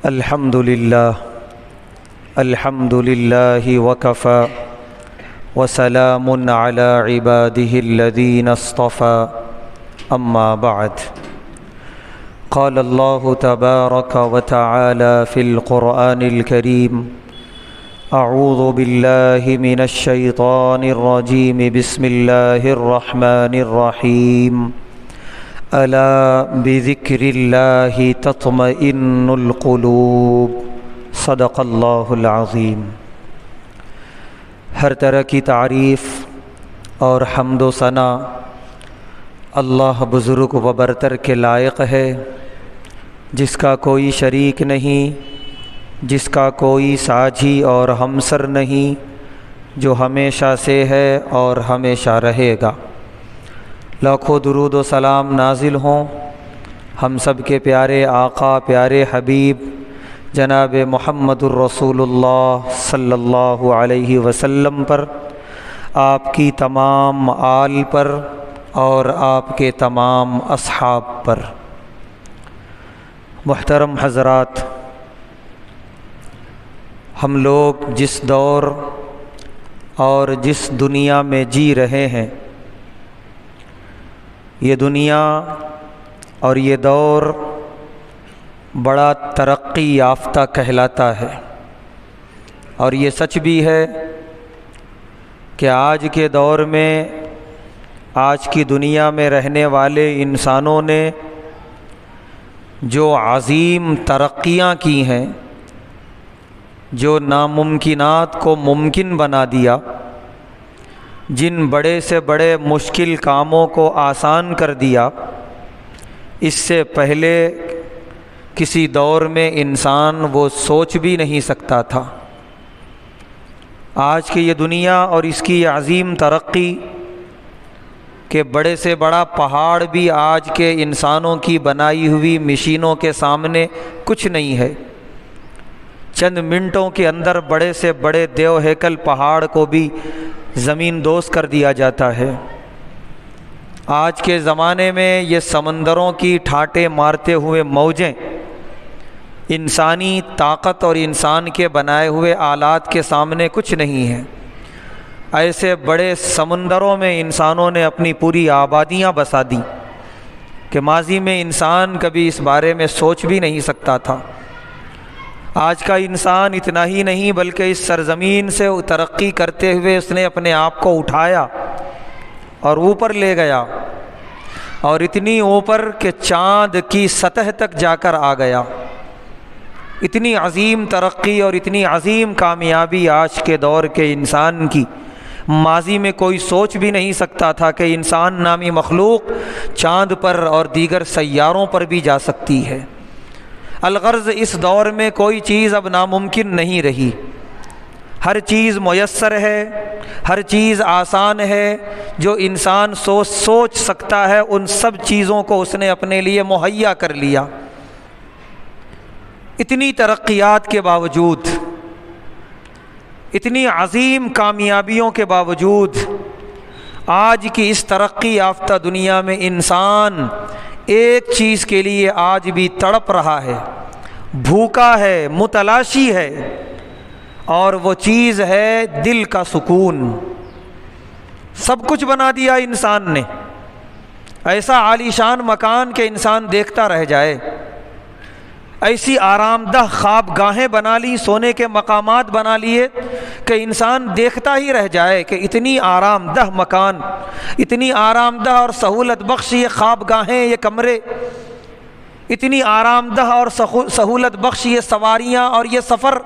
الحمد لله وكفى وسلام على عباده الذين اصطفى أما بعد قال الله تبارك وتعالى في القرآن الكريم أعوذ بالله من الشيطان الرجيم بسم الله الرحمن الرحيم ألا بذكر الله تطمئن القلوب صدق اللہ العظیم۔ ہر طرح کی تعریف اور حمد و ثنا اللہ بزرگ و برتر کے لائق ہے، جس کا کوئی شریک نہیں، جس کا کوئی ساجھی اور ہمسر نہیں، جو ہمیشہ سے ہے اور ہمیشہ رہے گا۔ لاکھوں درود و سلام نازل ہوں ہم سب کے پیارے آقا، پیارے حبیب جناب محمد الرسول اللہ صلی اللہ علیہ وسلم پر، آپ کی تمام آل پر اور آپ کے تمام اصحاب پر۔ محترم حضرات، ہم لوگ جس دور اور جس دنیا میں جی رہے ہیں، یہ دنیا اور یہ دور بڑا ترقی یافتہ کہلاتا ہے، اور یہ سچ بھی ہے کہ آج کے دور میں، آج کی دنیا میں رہنے والے انسانوں نے جو عظیم ترقیاں کی ہیں، جو ناممکنات کو ممکن بنا دیا، جن بڑے سے بڑے مشکل کاموں کو آسان کر دیا، اس سے پہلے کسی دور میں انسان وہ سوچ بھی نہیں سکتا تھا۔ آج کی یہ دنیا اور اس کی یہ عظیم ترقی کہ بڑے سے بڑا پہاڑ بھی آج کے انسانوں کی بنائی ہوئی مشینوں کے سامنے کچھ نہیں ہے۔ چند منٹوں کے اندر بڑے سے بڑے دیو ہیکل پہاڑ کو بھی زمین دوز کر دیا جاتا ہے۔ آج کے زمانے میں یہ سمندروں کی ٹھاٹے مارتے ہوئے موجیں انسانی طاقت اور انسان کے بنائے ہوئے آلات کے سامنے کچھ نہیں ہیں۔ ایسے بڑے سمندروں میں انسانوں نے اپنی پوری آبادیاں بسا دیں کہ ماضی میں انسان کبھی اس بارے میں سوچ بھی نہیں سکتا تھا۔ آج کا انسان اتنا ہی نہیں بلکہ اس سرزمین سے ترقی کرتے ہوئے اس نے اپنے آپ کو اٹھایا اور اوپر لے گیا، اور اتنی اوپر کہ چاند کی سطح تک جا کر آ گیا۔ اتنی عظیم ترقی اور اتنی عظیم کامیابی آج کے دور کے انسان کی ماضی میں کوئی سوچ بھی نہیں سکتا تھا کہ انسان نامی مخلوق چاند پر اور دیگر سیاروں پر بھی جا سکتی ہے۔ الغرض اس دور میں کوئی چیز اب ناممکن نہیں رہی، ہر چیز میسر ہے، ہر چیز آسان ہے، جو انسان سوچ سکتا ہے ان سب چیزوں کو اس نے اپنے لیے مہیا کر لیا۔ اتنی ترقیات کے باوجود، اتنی عظیم کامیابیوں کے باوجود، آج کی اس ترقی یافتہ دنیا میں انسان ایک چیز کے لیے آج بھی تڑپ رہا ہے، بھوکا ہے، متلاشی ہے، اور وہ چیز ہے دل کا سکون۔ سب کچھ بنا دیا انسان نے، ایسا عالیشان مکان کہ انسان دیکھتا رہ جائے، ایسی آرام دہ خواب گاہیں بنا لی، سونے کے مقامات بنا لیے کہ انسان دیکھتا ہی رہ جائے کہ اتنی آرام دہ مکان، اتنی آرام دہ اور سہولت بخش یہ خواب گاہیں، یہ کمرے، اتنی آرام دہ اور سہولت بخش یہ سواریاں اور یہ سفر،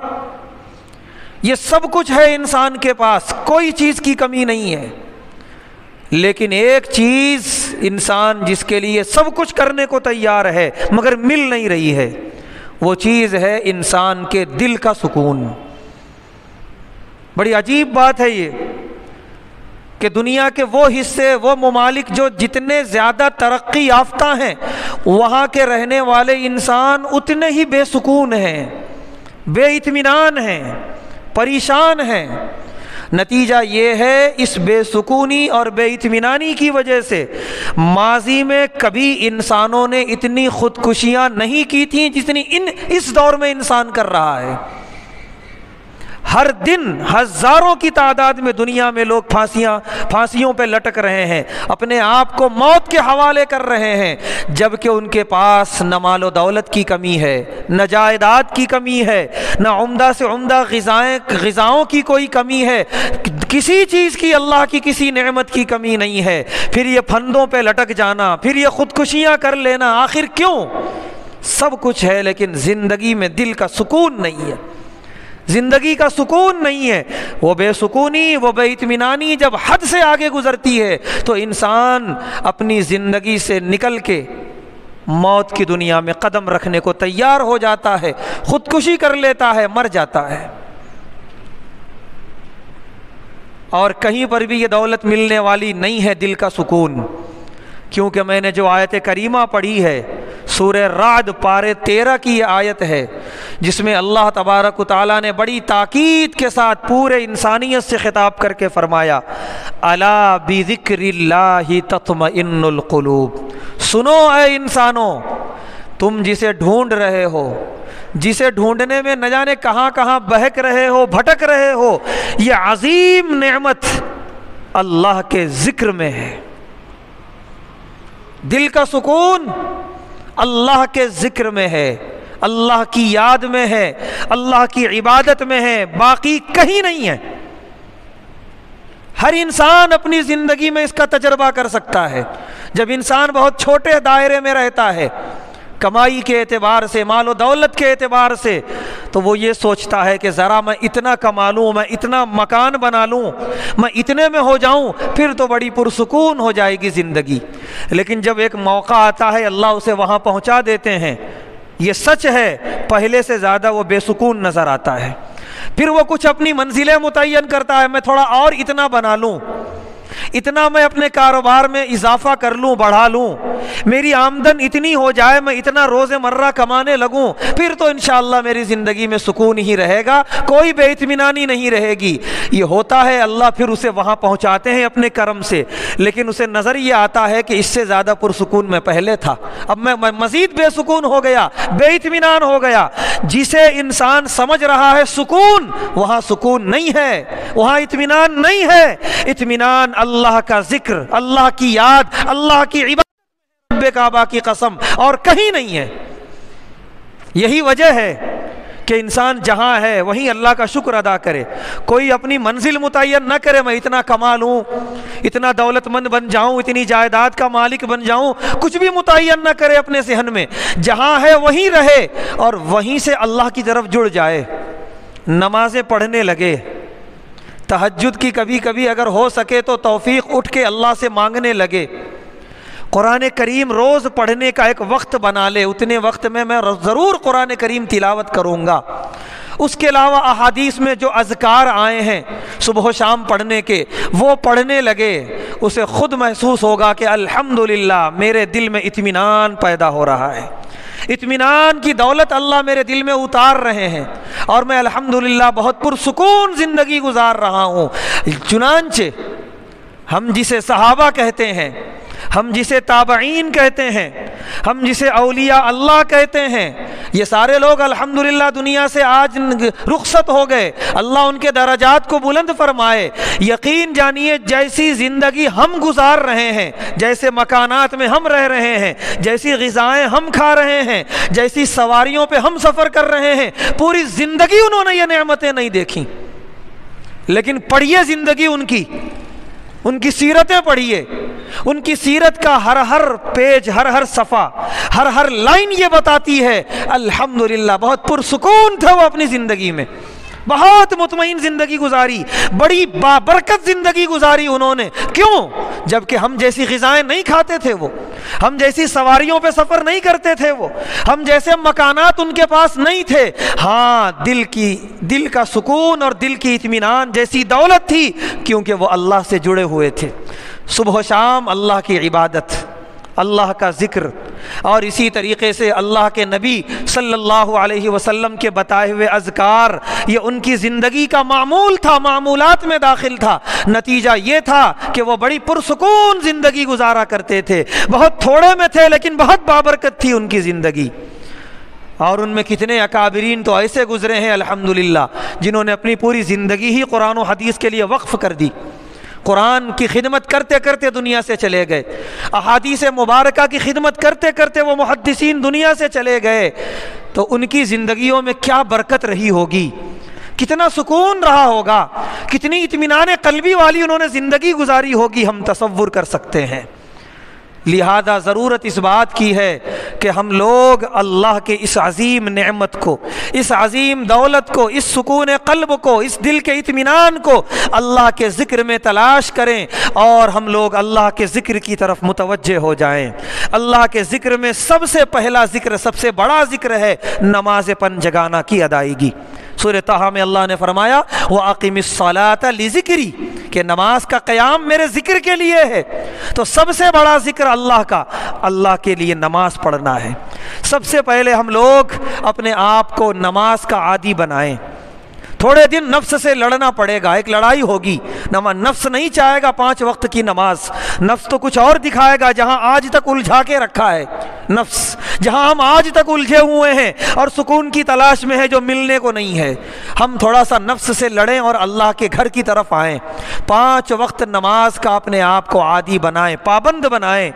یہ سب کچھ ہے انسان کے پاس، کوئی چیز کی کمی نہیں ہے۔ لیکن ایک چیز انسان جس کے لیے سب کچھ کرنے کو تیار ہے مگر مل نہیں رہی ہے، وہ چیز ہے انسان کے دل کا سکون۔ بڑی عجیب بات ہے یہ کہ دنیا کے وہ حصے، وہ ممالک جو جتنے زیادہ ترقی یافتہ ہیں، وہاں کے رہنے والے انسان اتنے ہی بے سکون ہیں، بے اطمینان ہیں، پریشان ہیں۔ نتیجہ یہ ہے اس بے سکونی اور بے اطمینانی کی وجہ سے ماضی میں کبھی انسانوں نے اتنی خودکشیاں نہیں کی تھیں جتنی اس دور میں انسان کر رہا ہے۔ ہر دن ہزاروں کی تعداد میں دنیا میں لوگ پھانسیوں پہ لٹک رہے ہیں، اپنے آپ کو موت کے حوالے کر رہے ہیں، جبکہ ان کے پاس نہ مال و دولت کی کمی ہے، نہ جائیداد کی کمی ہے، نہ عمدہ سے عمدہ غذاؤں کی کوئی کمی ہے، کسی چیز کی، اللہ کی کسی نعمت کی کمی نہیں ہے، پھر یہ پھندوں پہ لٹک جانا، پھر یہ خودکشیاں کر لینا، آخر کیوں؟ سب کچھ ہے لیکن زندگی میں دل کا سکون نہیں ہے، زندگی کا سکون نہیں ہے۔ وہ بے سکونی، وہ بے اطمینانی جب حد سے آگے گزرتی ہے تو انسان اپنی زندگی سے نکل کے موت کی دنیا میں قدم رکھنے کو تیار ہو جاتا ہے، خودکشی کر لیتا ہے، مر جاتا ہے۔ اور کہیں پر بھی یہ دولت ملنے والی نہیں ہے دل کا سکون، کیونکہ میں نے جو آیت کریمہ پڑھی ہے سورہ رعد پارے 13 کی یہ آیت ہے، جس میں اللہ تبارک و تعالیٰ نے بڑی تاکید کے ساتھ پورے انسانیت سے خطاب کر کے فرمایا، الا بذکر اللہ تطمئن القلوب، سنو اے انسانوں، تم جسے ڈھونڈ رہے ہو، جسے ڈھونڈنے میں نہ جانے کہاں کہاں بہک رہے ہو، بھٹک رہے ہو، یہ عظیم نعمت اللہ کے ذکر میں ہے۔ دل کا سکون اللہ کے ذکر میں ہے، اللہ کی یاد میں ہے، اللہ کی عبادت میں ہے، باقی کہیں نہیں ہے۔ ہر انسان اپنی زندگی میں اس کا تجربہ کر سکتا ہے۔ جب انسان بہت چھوٹے دائرے میں رہتا ہے، کمائی کے اعتبار سے، مال و دولت کے اعتبار سے، تو وہ یہ سوچتا ہے کہ ذرا میں اتنا کما لوں، میں اتنا مکان بنا لوں، میں اتنے میں ہو جاؤں، پھر تو بڑی پرسکون ہو جائے گی زندگی۔ لیکن جب ایک موقع آتا ہے اللہ اسے وہاں پہنچا دیتے ہیں، یہ سچ ہے، پہلے سے زیادہ وہ بے سکون نظر آتا ہے۔ پھر وہ کچھ اپنی منزلیں متعین کرتا ہے، میں تھوڑا اور اتنا بنا لوں، اتنا میں اپنے کاروبار میں اضافہ کر لوں، بڑھا لوں، میری آمدن اتنی ہو جائے، میں اتنا روز مرہ کمانے لگوں، پھر تو انشاءاللہ میری زندگی میں سکون ہی رہے گا، کوئی بے اطمینانی نہیں رہے گی۔ یہ ہوتا ہے، اللہ پھر اسے وہاں پہنچاتے ہیں اپنے کرم سے، لیکن اسے نظر یہ آتا ہے کہ اس سے زیادہ پرسکون میں پہلے تھا، اب میں مزید بے سکون ہو گیا، بے اطمینان ہو گیا۔ جسے انسان سمجھ رہا ہے سکون، وہاں سکون نہیں ہے، وہاں اطمینان نہیں ہے۔ اطمینان اللہ کا ذکر، اللہ کی یاد، اللہ کی عبادت، رب کعبہ کی قسم، اور کہیں نہیں ہے۔ یہی وجہ ہے کہ انسان جہاں ہے وہیں اللہ کا شکر ادا کرے، کوئی اپنی منزل متعین نہ کرے، میں اتنا کما لوں، اتنا دولت مند بن جاؤں، اتنی جائیداد کا مالک بن جاؤں، کچھ بھی متعین نہ کرے اپنے ذہن میں، جہاں ہے وہیں رہے اور وہیں سے اللہ کی طرف جڑ جائے، نمازیں پڑھنے لگے، تہجد کی کبھی کبھی اگر ہو سکے تو توفیق اٹھ کے اللہ سے مانگنے لگے، قرآن کریم روز پڑھنے کا ایک وقت بنا لے، اتنے وقت میں ضرور قرآن کریم تلاوت کروں گا۔ اس کے علاوہ احادیث میں جو اذکار آئے ہیں صبح و شام پڑھنے کے، وہ پڑھنے لگے، اسے خود محسوس ہوگا کہ الحمدللہ میرے دل میں اطمینان پیدا ہو رہا ہے، اطمینان کی دولت اللہ میرے دل میں اتار رہے ہیں، اور میں الحمدللہ بہت پرسکون زندگی گزار رہا ہوں۔ چنانچہ ہم جسے صحابہ کہتے ہیں، ہم جسے تابعین کہتے ہیں، ہم جسے اولیاء اللہ کہتے ہیں، یہ سارے لوگ الحمدللہ دنیا سے آج رخصت ہو گئے، اللہ ان کے درجات کو بلند فرمائے۔ یقین جانیے جیسی زندگی ہم گزار رہے ہیں، جیسے مکانات میں ہم رہ رہے ہیں، جیسی غذائیں ہم کھا رہے ہیں، جیسی سواریوں پہ ہم سفر کر رہے ہیں، پوری زندگی انہوں نے یہ نعمتیں نہیں دیکھیں۔ لیکن پڑھیے زندگی ان کی سیرتیں پڑھیے، ان کی سیرت کا ہر پیج، ہر صفحہ، ہر لائن یہ بتاتی ہے الحمدللہ بہت پرسکون تھا وہ اپنی زندگی میں، بہت مطمئن زندگی گزاری، بڑی بابرکت زندگی گزاری انہوں نے۔ کیوں؟ جبکہ ہم جیسی غذائیں نہیں کھاتے تھے وہ، ہم جیسی سواریوں پہ سفر نہیں کرتے تھے وہ، ہم جیسے مکانات ان کے پاس نہیں تھے، ہاں دل کا سکون اور دل کی اطمینان جیسی دولت تھی، کیونکہ وہ اللہ سے جڑے ہوئے تھے۔ صبح و شام اللہ کی عبادت، اللہ کا ذکر، اور اسی طریقے سے اللہ کے نبی صلی اللہ علیہ وسلم کے بتائے ہوئے اذکار یہ ان کی زندگی کا معمول تھا، معمولات میں داخل تھا۔ نتیجہ یہ تھا کہ وہ بڑی پرسکون زندگی گزارا کرتے تھے، بہت تھوڑے میں تھے لیکن بہت بابرکت تھی ان کی زندگی۔ اور ان میں کتنے اکابرین تو ایسے گزرے ہیں الحمدللہ جنہوں نے اپنی پوری زندگی ہی قرآن و حدیث کے لیے وقف کر دی، قرآن کی خدمت کرتے کرتے دنیا سے چلے گئے، احادیث مبارکہ کی خدمت کرتے کرتے وہ محدثین دنیا سے چلے گئے۔ تو ان کی زندگیوں میں کیا برکت رہی ہوگی، کتنا سکون رہا ہوگا، کتنی اطمینان قلبی والی انہوں نے زندگی گزاری ہوگی، ہم تصور کر سکتے ہیں۔ لہذا ضرورت اس بات کی ہے کہ ہم لوگ اللہ کے اس عظیم نعمت کو، اس عظیم دولت کو، اس سکون قلب کو، اس دل کے اطمینان کو اللہ کے ذکر میں تلاش کریں، اور ہم لوگ اللہ کے ذکر کی طرف متوجہ ہو جائیں۔ اللہ کے ذکر میں سب سے پہلا ذکر، سب سے بڑا ذکر ہے نماز پنجگانہ کی ادائیگی۔ سورہ طٰہٰ میں اللہ نے فرمایا وَأَقِمِ الصَّلَاةَ لِذِكْرِي، کہ نماز کا قیام میرے ذکر کے لیے ہے۔ تو سب سے بڑا ذکر اللہ کا، اللہ کے لیے نماز پڑھنا ہے۔ سب سے پہلے ہم لوگ اپنے آپ کو نماز کا عادی بنائیں۔ تھوڑے دن نفس سے لڑنا پڑے گا، ایک لڑائی ہوگی۔ نفس نہیں چاہے گا 5 وقت کی نماز، نفس تو کچھ اور دکھائے گا جہاں آج تک الجھا کے رکھا ہے۔ نفس جہاں ہم آج تک الجھے ہوئے ہیں اور سکون کی تلاش میں ہے جو ملنے کو نہیں ہے، ہم تھوڑا سا نفس سے لڑیں اور اللہ کے گھر کی طرف آئیں۔ 5 وقت نماز کا اپنے آپ کو عادی بنائیں، پابند بنائیں۔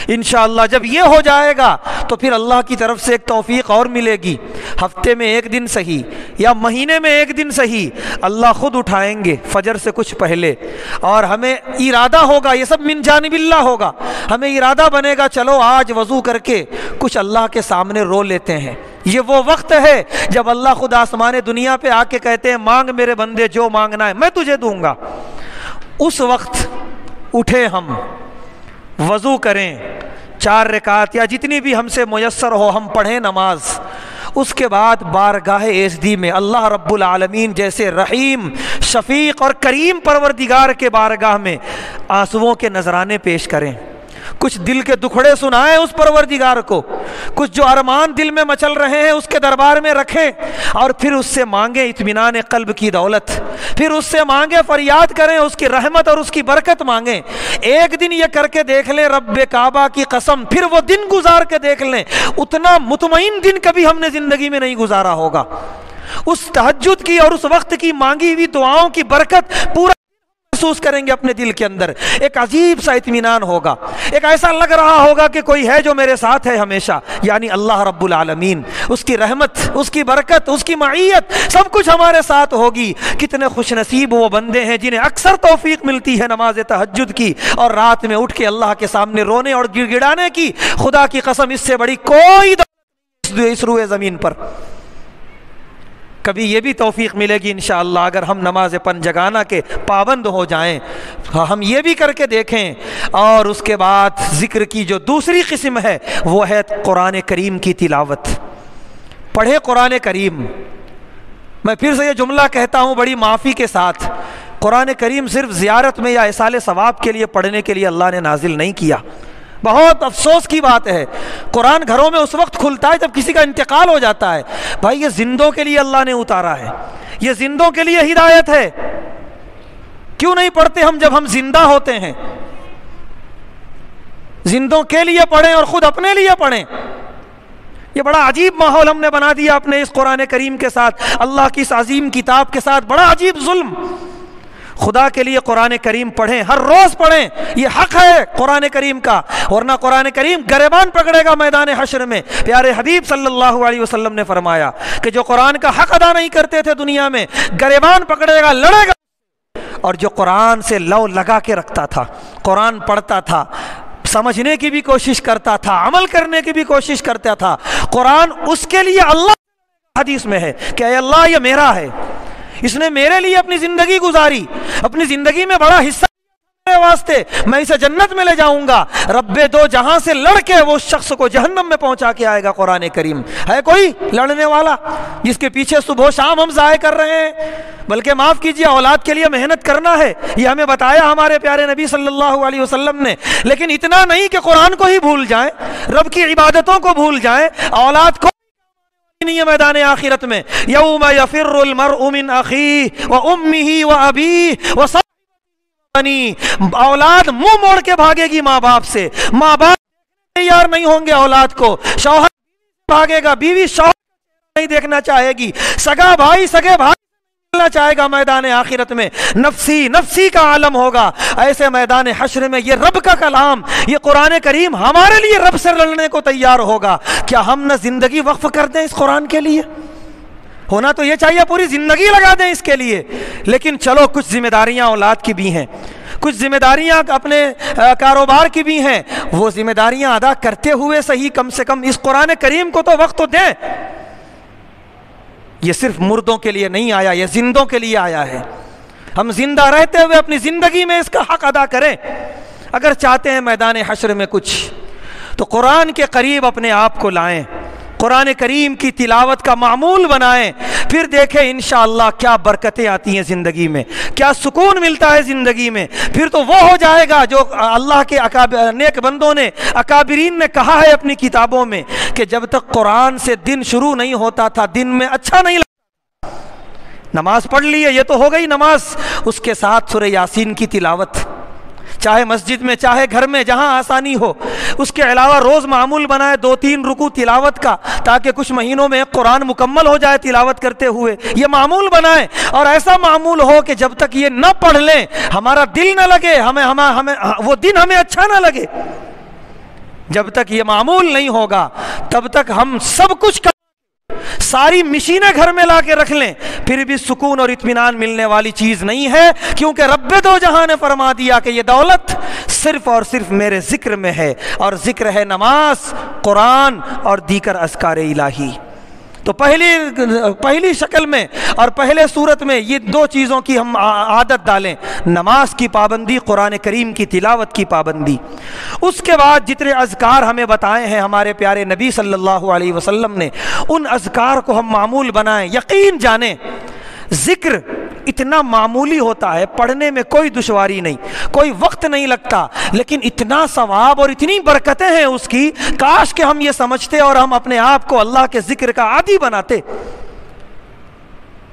انشاءاللہ جب یہ ہو جائے گا تو پھر اللہ کی طرف سے ایک توفیق اور ملے گی۔ ہفتے میں 1 دن صحیح یا مہینے میں 1 دن صحیح اللہ خود اٹھائیں گے فجر سے کچھ پہلے، اور ہمیں ارادہ ہوگا، یہ سب من جانب اللہ ہوگا، ہمیں ارادہ بنے گا چلو آج وضو کر کے کچھ اللہ کے سامنے رو لیتے ہیں۔ یہ وہ وقت ہے جب اللہ خود آسمان دنیا پہ آ کے کہتے ہیں مانگ میرے بندے جو مانگنا ہے میں تجھے دوں گا۔ اس وقت اٹھے ہم، وضو کریں، 4 رکعت یا جتنی بھی ہم سے میسر ہو ہم پڑھیں نماز۔ اس کے بعد بارگاہ ایزدی میں اللہ رب العالمین جیسے رحیم، شفیق اور کریم پروردگار کے بارگاہ میں آنسوؤں کے نذرانے پیش کریں، کچھ دل کے دکھڑے سنائیں اس پروردگار کو، کچھ جو ارمان دل میں مچل رہے ہیں اس کے دربار میں رکھیں، اور پھر اس سے مانگیں اطمینان قلب کی دولت، پھر اس سے مانگیں، فریاد کریں، اس کی رحمت اور اس کی برکت مانگیں۔ 1 دن یہ کر کے دیکھ لیں رب کعبہ کی قسم، پھر وہ دن گزار کے دیکھ لیں، اتنا مطمئن دن کبھی ہم نے زندگی میں نہیں گزارا ہوگا۔ اس تہجد کی اور اس وقت کی مانگی ہوئی دعاؤں کی برکت پورا محسوس کریں گے اپنے دل کے اندر، ایک عجیب سا اطمینان ہوگا، ایک ایسا لگ رہا ہوگا کہ کوئی ہے جو میرے ساتھ ہے ہمیشہ، یعنی اللہ رب العالمین، اس کی رحمت، اس کی برکت، اس کی معیت سب کچھ ہمارے ساتھ ہوگی۔ کتنے خوش نصیب وہ بندے ہیں جنہیں اکثر توفیق ملتی ہے نماز تہجد کی اور رات میں اٹھ کے اللہ کے سامنے رونے اور گڑ گڑانے کی۔ خدا کی قسم اس سے بڑی کوئی دولت اس روئے زمین پر کبھی یہ بھی توفیق ملے گی انشاءاللہ اگر ہم نماز پنجگانہ کے پابند ہو جائیں۔ ہم یہ بھی کر کے دیکھیں۔ اور اس کے بعد ذکر کی جو دوسری قسم ہے وہ ہے قرآن کریم کی تلاوت۔ پڑھے قرآن کریم۔ میں پھر سے یہ جملہ کہتا ہوں بڑی معافی کے ساتھ، قرآن کریم صرف زیارت میں یا ایصال ثواب کے لیے پڑھنے کے لیے اللہ نے نازل نہیں کیا۔ بہت افسوس کی بات ہے، قرآن گھروں میں اس وقت کھلتا ہے جب کسی کا انتقال ہو جاتا ہے۔ بھائی یہ زندوں کے لیے اللہ نے اتارا ہے، یہ زندوں کے لیے ہدایت ہے۔ کیوں نہیں پڑھتے ہم جب ہم زندہ ہوتے ہیں؟ زندوں کے لیے پڑھیں اور خود اپنے لیے پڑھیں۔ یہ بڑا عجیب ماحول ہم نے بنا دیا اپنے اس قرآن کریم کے ساتھ، اللہ کی اس عظیم کتاب کے ساتھ، بڑا عجیب ظلم۔ خدا کے لیے قرآن کریم پڑھیں، ہر روز پڑھیں، یہ حق ہے قرآن کریم کا، ورنہ قرآن کریم گریبان پکڑے گا میدان حشر میں۔ پیارے حبیب صلی اللہ علیہ وسلم نے فرمایا کہ جو قرآن کا حق ادا نہیں کرتے تھے دنیا میں، گریبان پکڑے گا، لڑے گا۔ اور جو قرآن سے لو لگا کے رکھتا تھا، قرآن پڑھتا تھا، سمجھنے کی بھی کوشش کرتا تھا، عمل کرنے کی بھی کوشش کرتا تھا، قرآن اس کے لیے اللہ حدیث میں ہے کہ اے اللہ یہ میرا ہے، اس نے میرے لیے اپنی زندگی گزاری، اپنی زندگی میں بڑا حصہ واسطے میں اسے جنت میں لے جاؤں گا، رب دو جہاں سے لڑ کے وہ شخص کو جہنم میں پہنچا کے آئے گا۔ قرآن کریم ہے کوئی لڑنے والا جس کے پیچھے صبح و شام ہم ضائع کر رہے ہیں؟ بلکہ معاف کیجیے، اولاد کے لیے محنت کرنا ہے، یہ ہمیں بتایا ہمارے پیارے نبی صلی اللہ علیہ وسلم نے، لیکن اتنا نہیں کہ قرآن کو ہی بھول جائیں، رب کی عبادتوں کو بھول جائیں۔ اولاد کو نہیں ہے میدان آخرت میں، یوم یفر المرء من اخیہ وامہ وابیہ اولاد منہ موڑ کے بھاگے گی ماں باپ سے، ماں باپ تیار نہیں ہوں گے اولاد کو، شوہر بھاگے گا، بیوی شوہر نہیں دیکھنا چاہے گی، سگا بھائی سگے بھائی ملنا چاہے گا میدان آخرت میں، نفسی نفسی کا عالم ہوگا۔ ایسے میدان حشر میں یہ رب کا کلام، یہ قرآن کریم ہمارے لیے رب سے لڑنے کو تیار ہوگا۔ کیا ہم نہ زندگی وقف کر دیں اس قرآن کے لیے؟ ہونا تو یہ چاہیے پوری زندگی لگا دیں اس کے لیے، لیکن چلو کچھ ذمہ داریاں اولاد کی بھی ہیں، کچھ ذمہ داریاں اپنے کاروبار کی بھی ہیں، وہ ذمہ داریاں ادا کرتے ہوئے صحیح کم سے کم اس قرآن کریم کو تو وقت تو دیں۔ یہ صرف مردوں کے لیے نہیں آیا، یہ زندوں کے لیے آیا ہے۔ ہم زندہ رہتے ہوئے اپنی زندگی میں اس کا حق ادا کریں۔ اگر چاہتے ہیں میدان حشر میں کچھ، تو قرآن کے قریب اپنے آپ کو لائیں، قرآن کریم کی تلاوت کا معمول بنائیں، پھر دیکھیں انشاءاللہ کیا برکتیں آتی ہیں زندگی میں، کیا سکون ملتا ہے زندگی میں۔ پھر تو وہ ہو جائے گا جو اللہ کے نیک بندوں نے، اکابرین نے کہا ہے اپنی کتابوں میں کہ جب تک قرآن سے دن شروع نہیں ہوتا تھا دن میں اچھا نہیں لگتا۔ نماز پڑھ لی ہے، یہ تو ہو گئی نماز، اس کے ساتھ سورہ یاسین کی تلاوت، چاہے مسجد میں چاہے گھر میں جہاں آسانی ہو۔ اس کے علاوہ روز معمول بنائے 2-3 رکوع تلاوت کا، تاکہ کچھ مہینوں میں قرآن مکمل ہو جائے تلاوت کرتے ہوئے، یہ معمول بنائیں۔ اور ایسا معمول ہو کہ جب تک یہ نہ پڑھ لیں ہمارا دل نہ لگے، ہمیں وہ دن ہمیں اچھا نہ لگے۔ جب تک یہ معمول نہیں ہوگا تب تک ہم سب کچھ ساری مشینیں گھر میں لا کے رکھ لیں، پھر بھی سکون اور اطمینان ملنے والی چیز نہیں ہے، کیونکہ رب دو جہاں نے فرما دیا کہ یہ دولت صرف اور صرف میرے ذکر میں ہے، اور ذکر ہے نماز، قرآن اور دیگر اذکار الہی۔ تو پہلی شکل میں اور پہلے صورت میں یہ 2 چیزوں کی ہم عادت ڈالیں، نماز کی پابندی، قرآن کریم کی تلاوت کی پابندی۔ اس کے بعد جتنے اذکار ہمیں بتائے ہیں ہمارے پیارے نبی صلی اللہ علیہ وسلم نے، ان اذکار کو ہم معمول بنائیں۔ یقین جانیں ذکر اتنا معمولی ہوتا ہے، پڑھنے میں کوئی دشواری نہیں، کوئی وقت نہیں لگتا، لیکن اتنا ثواب اور اتنی برکتیں ہیں اس کی، کاش کہ ہم یہ سمجھتے اور ہم اپنے آپ کو اللہ کے ذکر کا عادی بناتے۔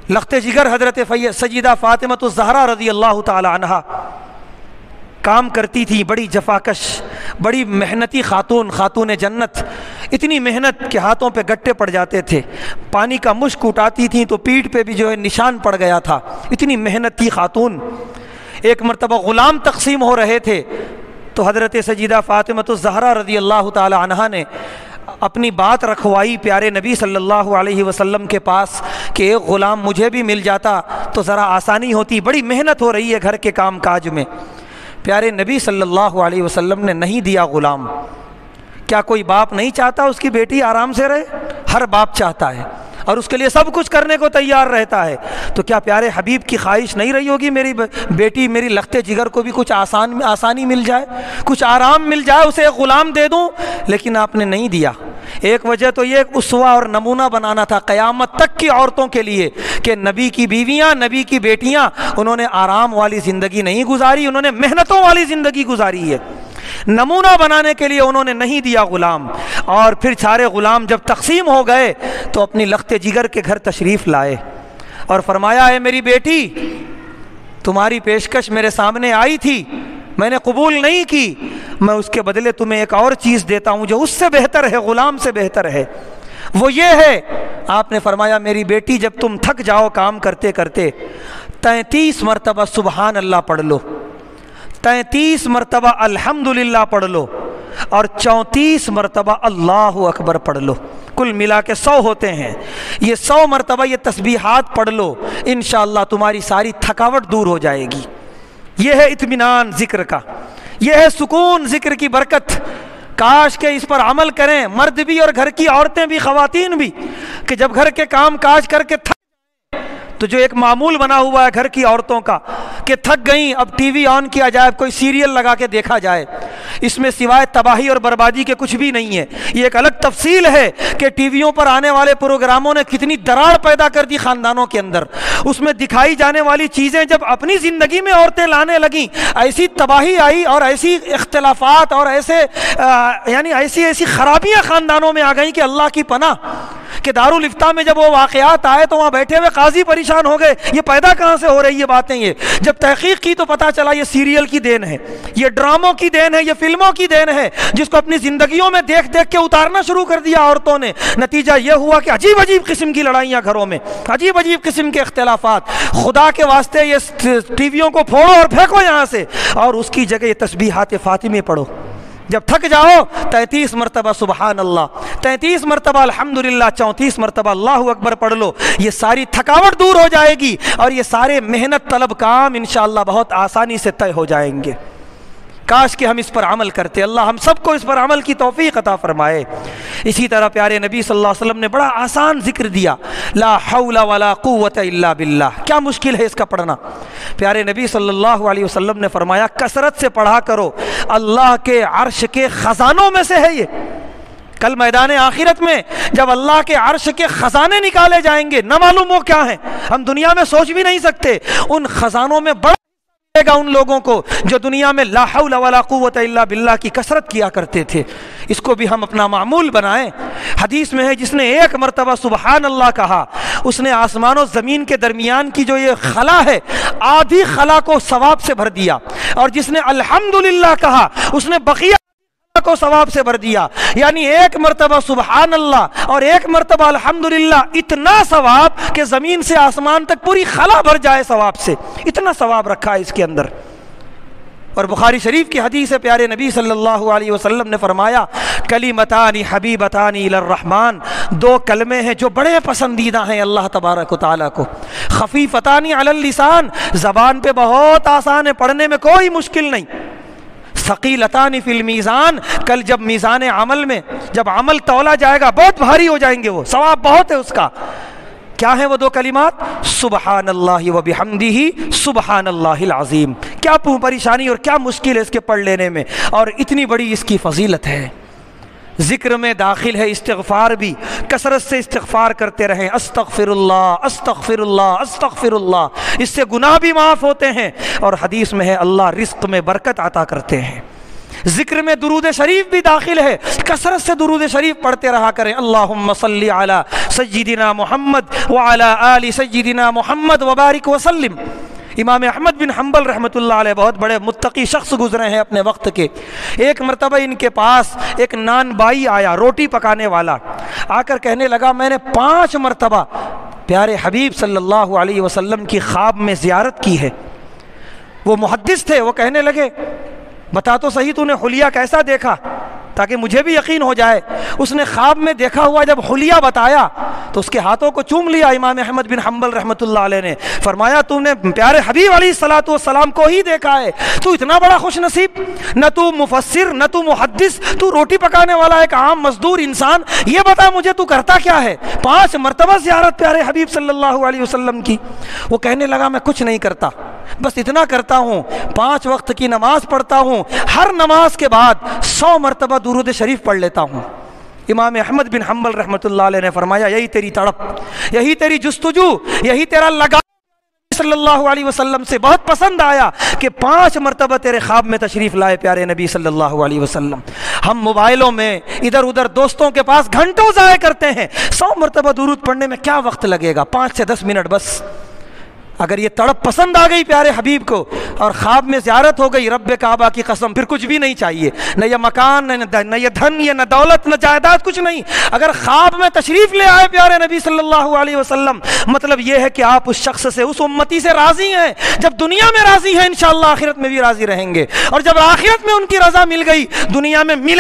لخت جگر حضرت سیدہ فاطمہ الزہرا رضی اللہ تعالی عنہا کام کرتی تھی، بڑی جفاکش، بڑی محنتی خاتون جنت، اتنی محنت کہ ہاتھوں پہ گٹے پڑ جاتے تھے، پانی کا مشک اٹھاتی تھیں تو پیٹھ پہ بھی جو ہے نشان پڑ گیا تھا، اتنی محنتی خاتون۔ ایک مرتبہ غلام تقسیم ہو رہے تھے تو حضرت سیدہ فاطمہ الزہرا رضی اللہ تعالی عنہا نے اپنی بات رکھوائی پیارے نبی صلی اللہ علیہ وسلم کے پاس کہ ایک غلام مجھے بھی مل جاتا تو ذرا آسانی ہوتی، بڑی محنت ہو رہی ہے گھر کے کام کاج میں۔ پیارے نبی صلی اللہ علیہ وسلم نے نہیں دیا غلام۔ کیا کوئی باپ نہیں چاہتا اس کی بیٹی آرام سے رہے؟ ہر باپ چاہتا ہے اور اس کے لیے سب کچھ کرنے کو تیار رہتا ہے۔ تو کیا پیارے حبیب کی خواہش نہیں رہی ہوگی میری بیٹی، میری لخت جگر کو بھی کچھ آسانی مل جائے، کچھ آرام مل جائے، اسے ایک غلام دے دوں؟ لیکن آپ نے نہیں دیا۔ ایک وجہ تو یہ ایک اسوہ اور نمونہ بنانا تھا قیامت تک کی عورتوں کے لیے کہ نبی کی بیویاں، نبی کی بیٹیاں، انہوں نے آرام والی زندگی نہیں گزاری، انہوں نے محنتوں والی زندگی گزاری ہے۔ نمونہ بنانے کے لیے انہوں نے نہیں دیا غلام۔ اور پھر سارے غلام جب تقسیم ہو گئے تو اپنی لخت جگر کے گھر تشریف لائے اور فرمایا، اے میری بیٹی، تمہاری پیشکش میرے سامنے آئی تھی، میں نے قبول نہیں کی، میں اس کے بدلے تمہیں ایک اور چیز دیتا ہوں جو اس سے بہتر ہے، غلام سے بہتر ہے۔ وہ یہ ہے، آپ نے فرمایا میری بیٹی جب تم تھک جاؤ کام کرتے کرتے 33 مرتبہ سبحان اللہ پڑھ لو، 33 مرتبہ الحمدللہ پڑھ لو، اور 34 مرتبہ اللہ اکبر پڑھ لو، کل ملا کے 100 ہوتے ہیں۔ یہ 100 مرتبہ یہ تسبیحات پڑھ لو، انشاءاللہ تمہاری ساری تھکاوٹ دور ہو جائے گی۔ یہ ہے اطمینان ذکر کا، یہ ہے سکون ذکر کی برکت۔ کاش کہ اس پر عمل کریں مرد بھی اور گھر کی عورتیں بھی، خواتین بھی، کہ جب گھر کے کام کاج کر کے تھک تو جو ایک معمول بنا ہوا ہے گھر کی عورتوں کا کہ تھک گئیں اب ٹی وی آن کیا جائے، کوئی سیریل لگا کے دیکھا جائے، اس میں سوائے تباہی اور بربادی کے کچھ بھی نہیں ہے۔ یہ ایک الگ تفصیل ہے کہ ٹی ویوں پر آنے والے پروگراموں نے کتنی دراڑ پیدا کر دی خاندانوں کے اندر۔ اس میں دکھائی جانے والی چیزیں جب اپنی زندگی میں عورتیں لانے لگیں، ایسی تباہی آئی اور ایسی اختلافات اور ایسی خرابیاں خاندانوں میں آ گئیں کہ اللہ کی پناہ، کہ دارالفتاء میں جب وہ واقعات آئے تو وہاں بیٹھے ہوئے قاضی پریشان ہو گئے، یہ پیدا کہاں سے ہو رہی یہ باتیں؟ یہ جب تحقیق کی تو پتا چلا یہ سیریل کی دین ہے، یہ ڈراموں کی دین ہے، یہ فلموں کی دین ہے، جس کو اپنی زندگیوں میں دیکھ دیکھ کے اتارنا شروع کر دیا عورتوں نے۔ نتیجہ یہ ہوا کہ عجیب عجیب قسم کی لڑائیاں گھروں میں، عجیب عجیب قسم کے اختلافات۔ خدا کے واسطے یہ ٹی ویوں کو پھوڑو اور پھینکو یہاں سے، اور اس کی جگہ یہ تسبیحات فاطمی پڑھو۔ جب تھک جاؤ 33 مرتبہ سبحان اللہ، 33 مرتبہ الحمدللہ، 34 مرتبہ اللہ اکبر پڑھ لو، یہ ساری تھکاوٹ دور ہو جائے گی اور یہ سارے محنت طلب کام انشاءاللہ بہت آسانی سے طے ہو جائیں گے۔ کاش کہ ہم اس پر عمل کرتے، اللہ ہم سب کو اس پر عمل کی توفیق عطا فرمائے۔ اسی طرح پیارے نبی صلی اللہ علیہ وسلم نے بڑا آسان ذکر دیا، لا حول ولا قوت الا باللہ۔ کیا مشکل ہے اس کا پڑھنا؟ پیارے نبی صلی اللہ علیہ وسلم نے فرمایا کثرت سے پڑھا کرو، اللہ کے عرش کے خزانوں میں سے ہے یہ۔ کل میدان آخرت میں جب اللہ کے عرش کے خزانے نکالے جائیں گے، نہ معلوم وہ کیا ہیں، ہم دنیا میں سوچ بھی نہیں سکتے، ان خزانوں میں بڑا گا ان لوگوں کو جو دنیا میں لا حول ولا قوت الا باللہ کی کثرت کیا کرتے تھے۔ اس کو بھی ہم اپنا معمول بنائیں۔ حدیث میں ہے جس نے ایک مرتبہ سبحان اللہ کہا، اس نے آسمان و زمین کے درمیان کی جو یہ خلا ہے آدھی خلا کو ثواب سے بھر دیا، اور جس نے الحمدللہ کہا اس نے بقیہ کو ثواب سے بھر دیا۔ یعنی ایک مرتبہ سبحان اللہ اور ایک مرتبہ الحمدللہ، اتنا ثواب کہ زمین سے آسمان تک پوری خلا بھر جائے ثواب سے، اتنا ثواب رکھا ہے اس کے اندر۔ اور بخاری شریف کی حدیث ہے، پیارے نبی صلی اللہ علیہ وسلم نے فرمایا کلمتان حبیبتان الی الرحمن، دو کلمے ہیں جو بڑے پسندیدہ ہیں اللہ تبارک و تعالیٰ کو، خفیفتان علی اللسان، زبان پہ بہت آسان ہے، پڑھنے میں کوئی مشکل نہیں، ثقیلتان فی المیزان، کل جب میزان عمل میں جب عمل تولا جائے گا بہت بھاری ہو جائیں گے، وہ ثواب بہت ہے اس کا۔ کیا ہیں وہ دو کلمات؟ سبحان اللہ و بحمدہ سبحان اللہ العظیم۔ کیا پریشانی اور کیا مشکل ہے اس کے پڑھ لینے میں، اور اتنی بڑی اس کی فضیلت ہے۔ ذکر میں داخل ہے استغفار بھی، کثرت سے استغفار کرتے رہیں، استغفر اللہ استغفر اللہ استغفر اللہ، اس سے گناہ بھی معاف ہوتے ہیں، اور حدیث میں ہے اللہ رزق میں برکت عطا کرتے ہیں۔ ذکر میں درود شریف بھی داخل ہے، کثرت سے درود شریف پڑھتے رہا کریں، اللہم صلی علی سیدنا محمد وعلی آل سیدنا محمد وبارک وسلم۔ امام احمد بن حنبل رحمۃ اللہ علیہ بہت بڑے متقی شخص گزرے ہیں اپنے وقت کے۔ ایک مرتبہ ان کے پاس ایک نان بائی آیا، روٹی پکانے والا، آ کر کہنے لگا میں نے 5 مرتبہ پیارے حبیب صلی اللہ علیہ وسلم کی خواب میں زیارت کی ہے۔ وہ محدث تھے، وہ کہنے لگے بتا تو صحیح تو نے حلیہ کیسا دیکھا تاکہ مجھے بھی یقین ہو جائے۔ اس نے خواب میں دیکھا ہوا جب حلیہ بتایا تو اس کے ہاتھوں کو چوم لیا امام احمد بن حنبل رحمۃ اللہ علیہ نے، فرمایا تو نے پیارے حبیب علیہ الصلوۃ والسلام کو ہی دیکھا ہے، تو اتنا بڑا خوش نصیب، نہ تو مفسر نہ تو محدث، تو روٹی پکانے والا ایک عام مزدور انسان، یہ بتا مجھے تو کرتا کیا ہے؟ 5 مرتبہ زیارت پیارے حبیب صلی اللہ علیہ وسلم کی۔ وہ کہنے لگا میں کچھ نہیں کرتا، بس اتنا کرتا ہوں 5 وقت کی نماز پڑھتا ہوں، ہر نماز کے بعد 100 مرتبہ درود شریف پڑھ لیتا ہوں۔ امام احمد بن حنبل رحمۃ اللہ علیہ نے فرمایا یہی تیری تڑپ، یہی تیری جستجو، یہی تیرا لگا صلی اللہ علیہ وسلم سے بہت پسند آیا کہ 5 مرتبہ تیرے خواب میں تشریف لائے پیارے نبی صلی اللہ علیہ وسلم۔ ہم موبائلوں میں ادھر ادھر دوستوں کے پاس گھنٹوں ضائع کرتے ہیں، 100 مرتبہ درود پڑھنے میں کیا وقت لگے گا؟ 5 سے 10 منٹ بس۔ اگر یہ تڑپ پسند آ گئی پیارے حبیب کو اور خواب میں زیارت ہو گئی رب کعبہ کی قسم، پھر کچھ بھی نہیں چاہیے، نہ یہ مکان، نہ یہ دھن، نہ دولت، نہ جائیداد، کچھ نہیں۔ اگر خواب میں تشریف لے آئے پیارے نبی صلی اللہ علیہ وسلم، مطلب یہ ہے کہ آپ اس شخص سے، اس امتی سے راضی ہیں۔ جب دنیا میں راضی ہیں انشاءاللہ آخرت میں بھی راضی رہیں گے، اور جب آخرت میں ان کی رضا مل گئی، دنیا میں مل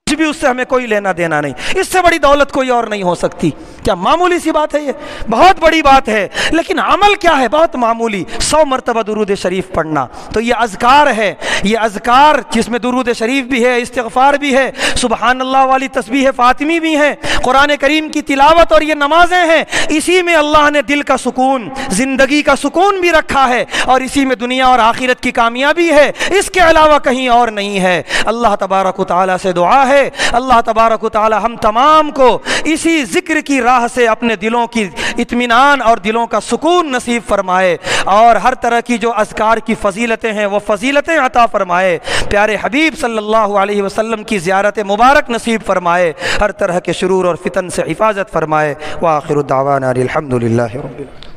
بھی اس سے ہمیں کوئی لینا دینا نہیں۔ اس سے بڑی دولت کوئی اور نہیں ہو سکتی۔ کیا معمولی سی بات ہے؟ یہ بہت بڑی بات ہے، لیکن عمل کیا ہے؟ بہت معمولی، 100 مرتبہ درود شریف پڑھنا۔ تو یہ اذکار ہے، یہ اذکار جس میں درود شریف بھی ہے، استغفار بھی ہے، سبحان اللہ والی تسبیح فاطمی بھی ہے، قرآن کریم کی تلاوت اور یہ نمازیں ہیں، اسی میں اللہ نے دل کا سکون، زندگی کا سکون بھی رکھا ہے، اور اسی میں دنیا اور آخرت کی کامیابی ہے، اس کے علاوہ کہیں اور نہیں ہے۔ اللہ تبارک و تعالیٰ سے دعا ہے، اللہ تبارک و تعالیٰ ہم تمام کو اسی ذکر کی راہ سے اپنے دلوں کی اطمینان اور دلوں کا سکون نصیب فرمائے، اور ہر طرح کی جو اذکار کی فضیلتیں ہیں وہ فضیلتیں عطا فرمائے، پیارے حبیب صلی اللہ علیہ وسلم کی زیارت مبارک نصیب فرمائے، ہر طرح کے شرور اور فتن سے حفاظت فرمائے۔ وآخر دعوانا الحمد للہ رب العالمین۔